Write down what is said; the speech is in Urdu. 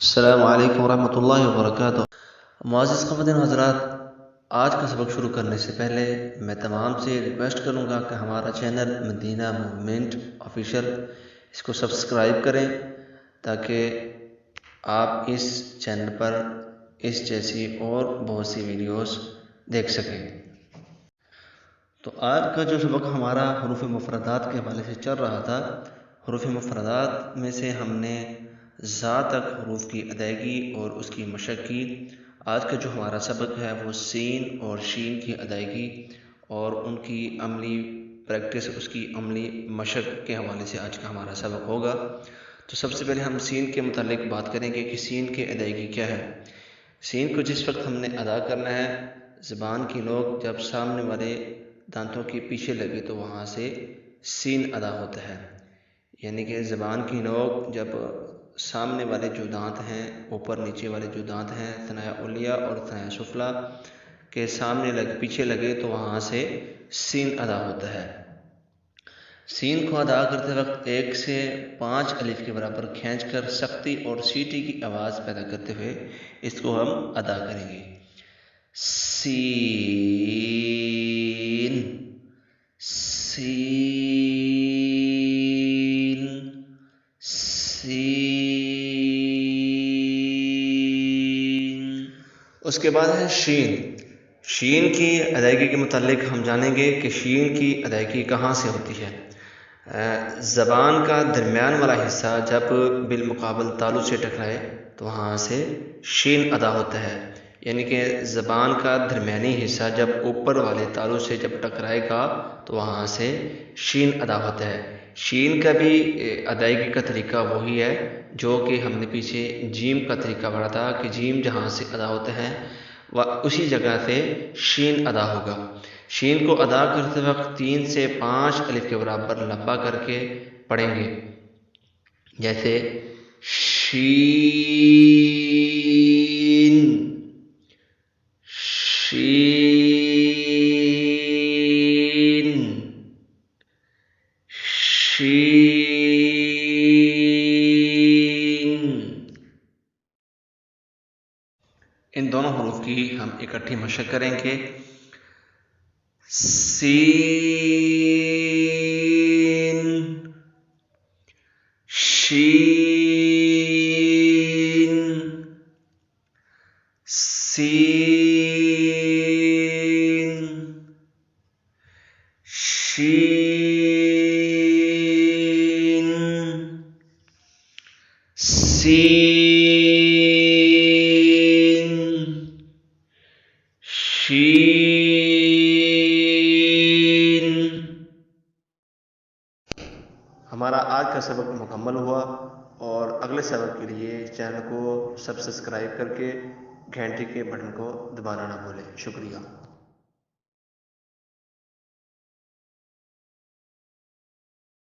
السلام علیکم ورحمۃ اللہ وبرکاتہ۔ معزز خواتین حضرات، آج کا سبق شروع کرنے سے پہلے میں تمام سے ریکویسٹ کروں گا کہ ہمارا چینل مدینہ موومنٹ آفیشیل اس کو سبسکرائب کریں تاکہ آپ اس چینل پر اس جیسی اور بہت سی ویڈیوز دیکھ سکیں۔ تو آج کا جو سبق ہمارا حروف مفردات کے حوالے سے چل رہا تھا، حروف مفردات میں سے ہم نے ذا تک حروف کی ادائیگی اور اس کی مشق کی۔ آج کا جو ہمارا سبق ہے وہ سین اور شین کی ادائیگی اور ان کی عملی پریکٹس، اس کی عملی مشق کے حوالے سے آج کا ہمارا سبق ہوگا۔ تو سب سے پہلے ہم سین کے متعلق بات کریں گے کہ سین کی ادائیگی کیا ہے۔ سین کو جس وقت ہم نے ادا کرنا ہے، زبان کی نوک جب سامنے والے دانتوں کے پیچھے لگے تو وہاں سے سین ادا ہوتا ہے، یعنی کہ زبان کی نوک جب سامنے والے جو دانت ہیں، اوپر نیچے والے جو دانت ہیں، ثنایا علیہ اور ثنایا سفلی کے سامنے پیچھے لگے تو وہاں سے سین ادا ہوتا ہے۔ سین کو ادا کرتے وقت 1 سے 5 الف کے برابر کھینچ کر سختی اور سیٹی کی آواز پیدا کرتے ہوئے اس کو ہم ادا کریں گے۔ سین سین سین۔ اس کے بعد ہے شین۔ شین کی ادائیگی کے متعلق ہم جانیں گے کہ شین کی ادائیگی کہاں سے ہوتی ہے۔ زبان کا درمیان والا حصہ جب بالمقابل تالو سے ٹکرائے تو وہاں سے شین ادا ہوتا ہے، یعنی کہ زبان کا درمیانی حصہ جب اوپر والے تالو سے جب ٹکرائے گا تو وہاں سے شین ادا ہوتا ہے۔ شین کا بھی ادائیگی کا طریقہ وہی ہے جو کہ ہم نے پیچھے جیم کا طریقہ پڑھا تھا کہ جیم جہاں سے ادا ہوتا ہے وہ اسی جگہ سے شین ادا ہوگا۔ شین کو ادا کرتے وقت 3 سے 5 الف کے برابر لمبا کر کے پڑھیں گے، جیسے شین شین شین۔ ان دونوں حروف کی ہم اکٹھی مشق کریں گے۔ سین شین سین شین سین شین۔ ہمارا آج کا سبق مکمل ہوا اور اگلے سبق کے لیے چینل کو سبسکرائب کر کے گھنٹی کے بٹن کو دبانا نہ بھولیں۔ شکریہ۔